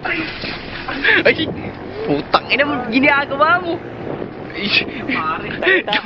Ay, putang ina mo, ginagawa mo. Ay, Takita.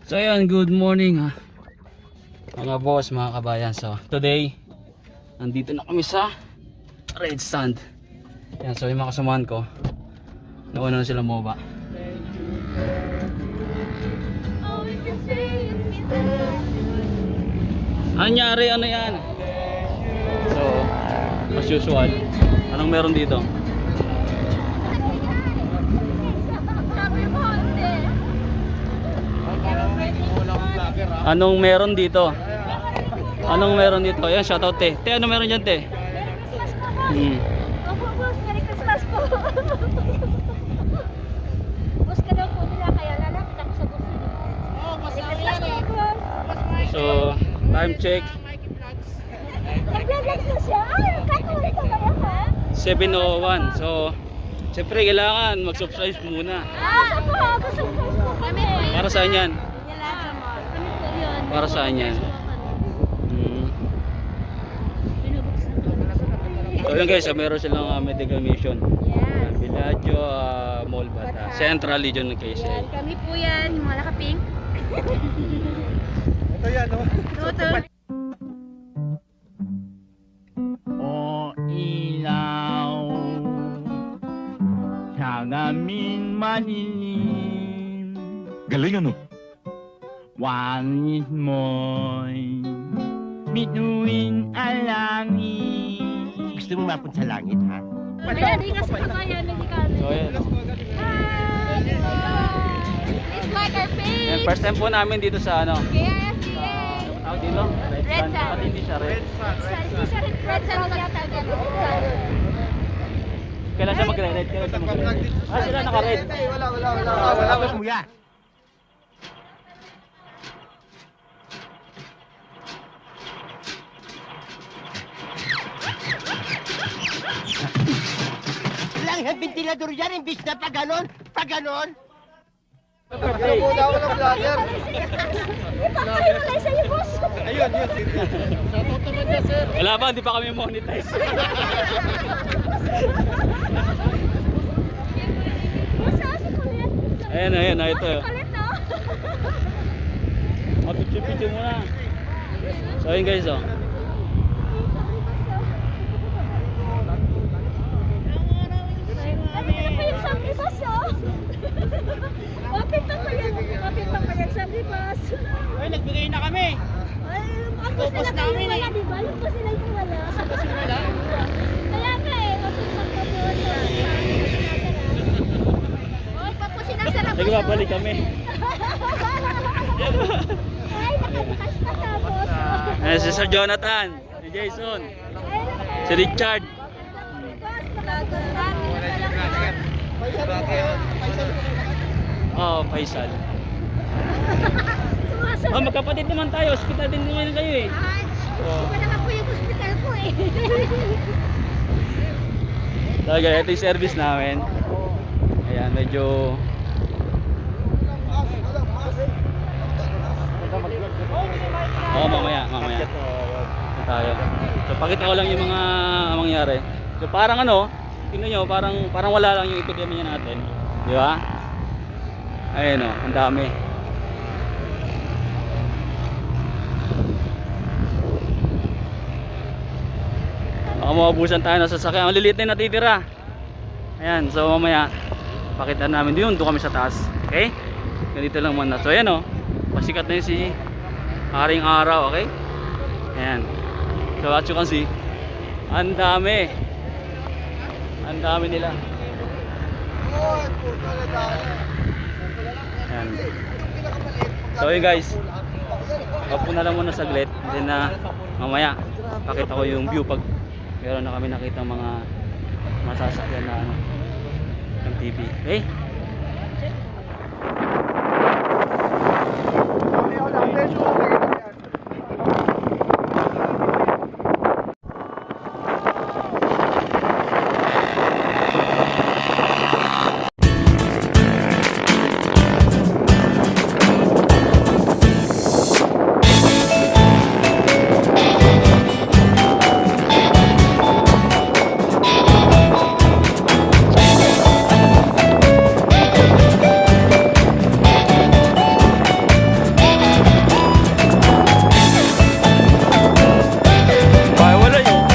So yun, good morning ha mga boss, mga kabayan. So today, nandito na kami sa Red Sand. Yan, so yung mga kasamahan ko, nauna na sila moba. Anyari, ano yan? So, as usual, anong meron dito? Anong meron dito? Anong meron dito? Ayan, shoutout te. Te, ano meron dyan te? Opo, boss. Merry Christmas po. Boss ka daw po nila, kaya lalapit ako sa boss. Merry Christmas po, boss. So, time check. Nag-vlog na siya. Ay, kakawin ko kaya ha? 7:01. So, siyempre kailangan mag-subscribe muna. Gusto po, gusto po kami. Para saan yan? Kami po yun. Para saan yan? So yun guys, meron silang medical mission. Yes. Villaggio, Mall Bata, Central Region ng KSA. Yan, kami po yan, yung mga nakapink. Ito yan, no? Total. O ilaw sa namin malilim. Galing ano? Wangit mo'y bituin alangin. Gusto mo mapunta sa langit, ha? Ayan, di kasi kabayan, hindi kami. So yun. Hi! It's like our face! Yan, first time po namin dito sa ano. KISDA! Tawag dito? Red Sand. Ba't hindi siya red? Hindi siya rin red sand yata ganun. Kailan siya magre-red? Kailan siya magre-red? Ah, sila naka-red. Wala ba kuya? Lang yung ventilador yan, imbis na pa ganon, pa ganon. Ipapaliwalay sa'yo, boss! Wala ba? Hindi pa kami monetize. Boss, si Kulit! Ayan, ayan, ito. Si Kulit, no? Picture muna. So yun guys, oh. Ano pa yung sabi, boss, oh? Kapit pa pa yan, sabi, boss. Ay, nagbigay na kami. Ay, ang boss nila kayo wala, di ba? Yung boss nila yung wala. Kaya nga eh, kapit pa pa po. Oh, pa po sinasarap. Sige, babalik kami. Ay, nakabukas pa tapos. Ayan, si Sir Jonathan, si Jason, si Richard. Oh, Faisal. Oh, magkapatid naman tayo. Hospital din naman kayo eh. Iba naman po yung hospital ko eh. Talaga, ito yung service namin. Ayan, medyo... Oo, mamaya. Ito tayo. So, pakita ko lang yung mga mangyari. So, parang ano, tingnan nyo, parang wala lang yung epidemya natin. Di ba? Ayun o, ang dami. Baka maubusan tayo ng sasakyan. Ang liliit na yung natitira. Ayan, so mamaya pakita namin doon kami sa taas. Okay? Ganito lang muna. So ayan o, pasikat na yung si Haring Araw. Okay? Ayan. So as you can see, ang dami. Ang dami nila. Ayan. So yun guys, Opo na lang muna saglit, then mamaya pakita ko yung view pag meron na kami nakita mga masasakyan na ano, ng TV. Okay? Wala yun.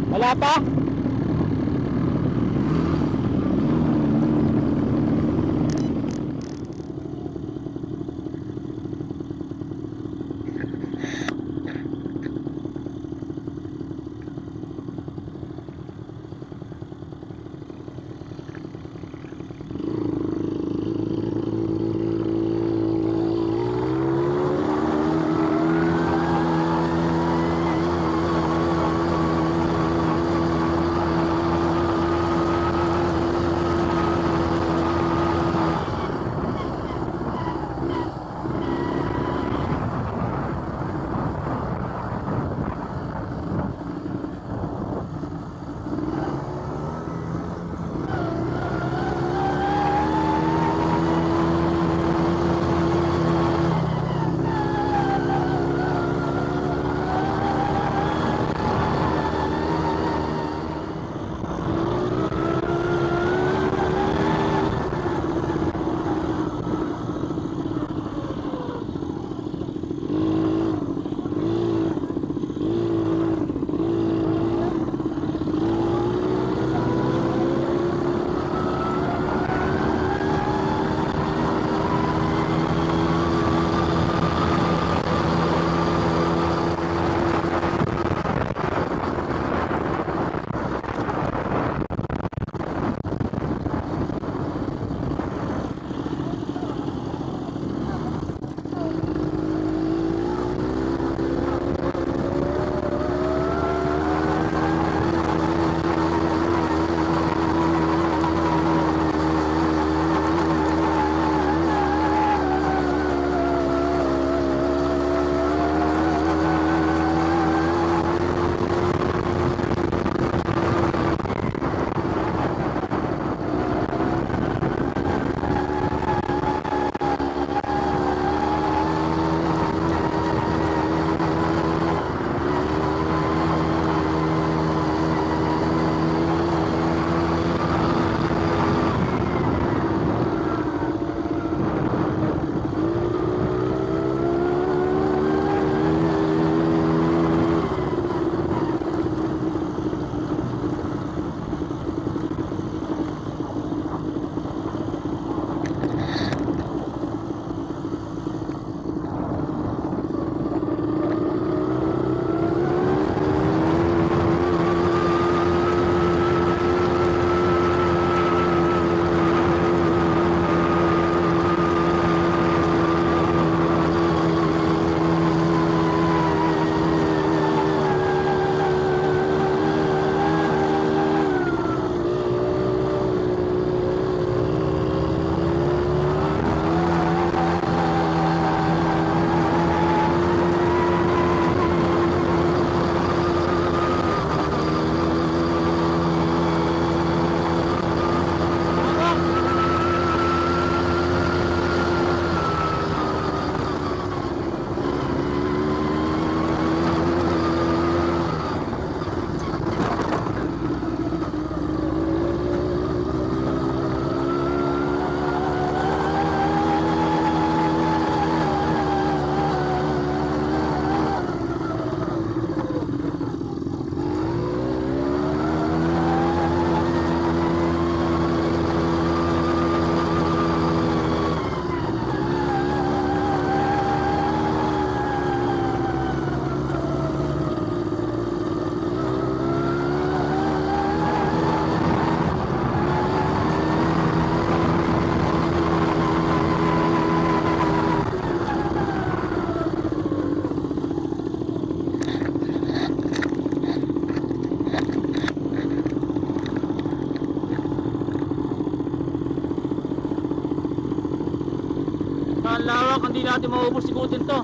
Wala pa? Sobrang lawak, hindi natin maubos ikutin to.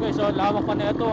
Okay, so lawak pa na ito.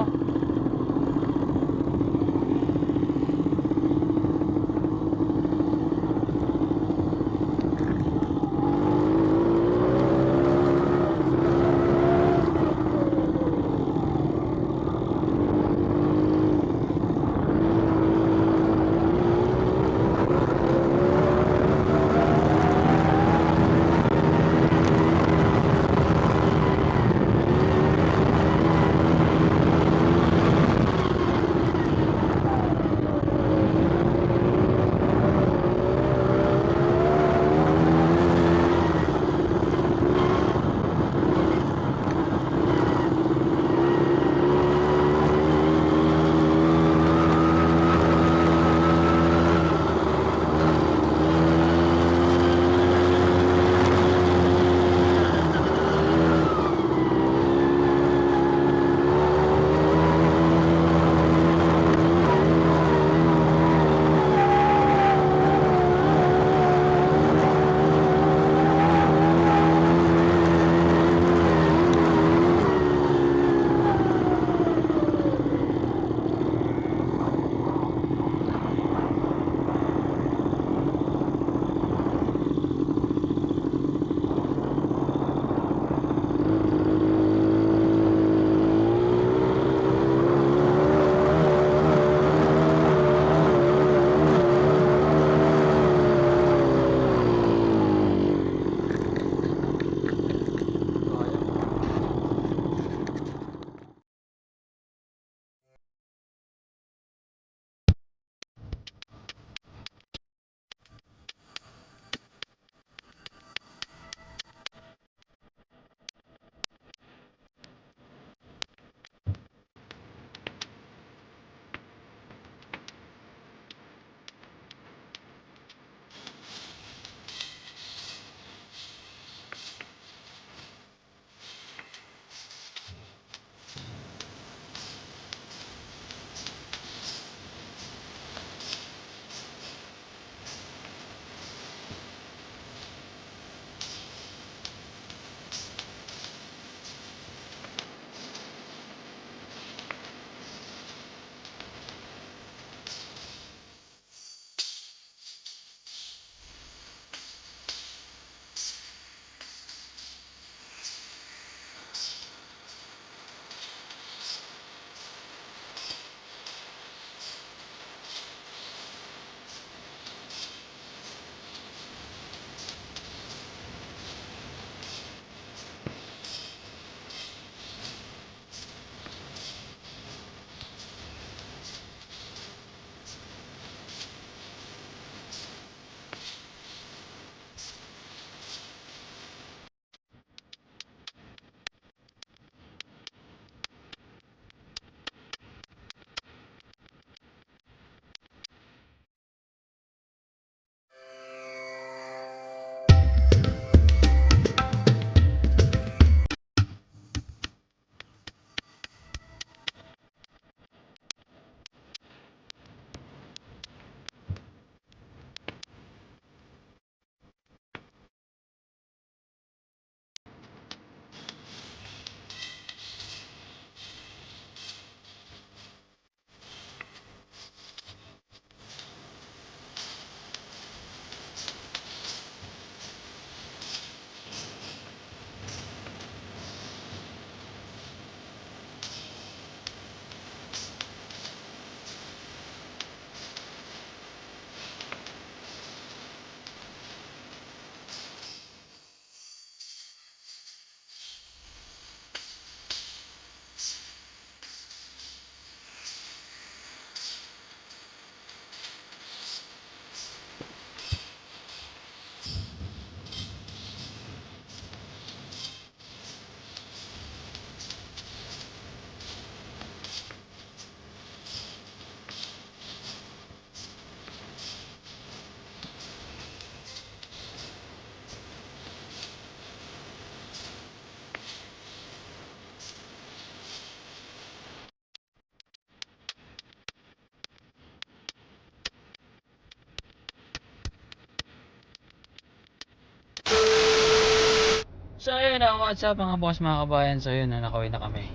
what's up mga boss, mga kabayan. So yun, nakawin na kami.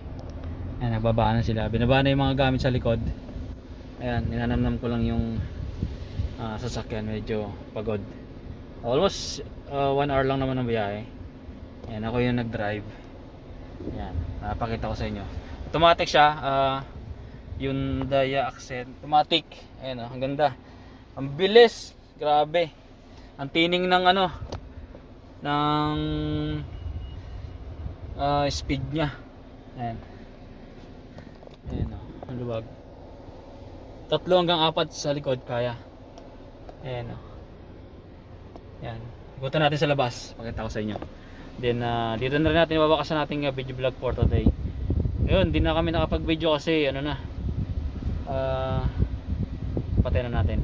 Ayan, nagbaba na sila. Binaba na yung mga gamit sa likod. Ayan, ninanamnam ko lang yung sasakyan. Medyo pagod. Almost 1 hour lang naman ang biyahe. Ayan, ako yung nag-drive. Ayan, napakita ko sa inyo. Automatic siya. Yung Hyundai Accent. Automatic. Ayan, ang ganda. Ang bilis. Grabe. Ang tining ng ng speed niya. Ayan. Ayan o, ang luwag. 3 hanggang 4 sa likod kaya. Ayan o. Ayan. Ikutan natin sa labas. Pakita ko sa inyo. Then dito na rin natin iwawakas na nating video vlog for today. Ayun, di na kami nakapag video kasi patay na natin.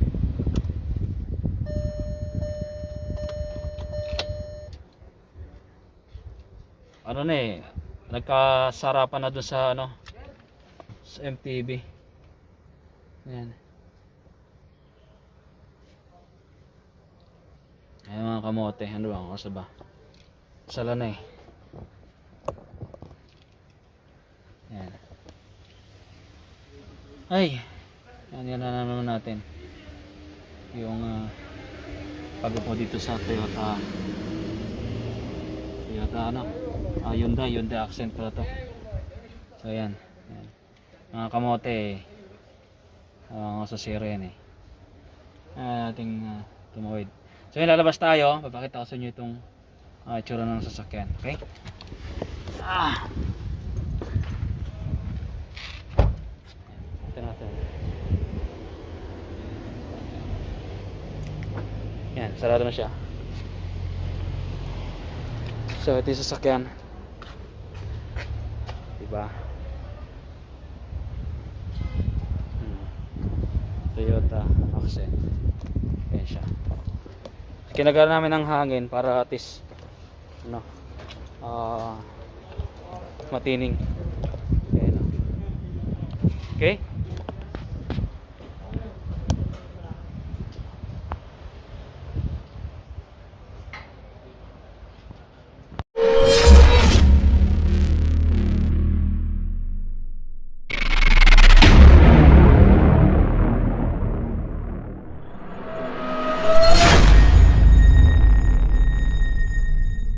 Nagkasarapan na dun sa sa MTV. Ayan. Ayan mga kamote, ano ba? Kasi ba? Sala na eh. Ayan. Ay! Yan na naman natin. Yung pag-upo dito sa Toyota Hyundai Accent pala to. So ayan. Mga kamote sa siren eh. Ating tumawid. So yun, lalabas tayo. Papakita ko sa inyo itong itsura ng sasakyan. Okay? Ito natin. Yan, sarado na siya. So ito yung sasakyan. Diba? Toyota Accent. Ayan siya. Kinagawa namin ng hangin para at least matining. Ayan. Okay?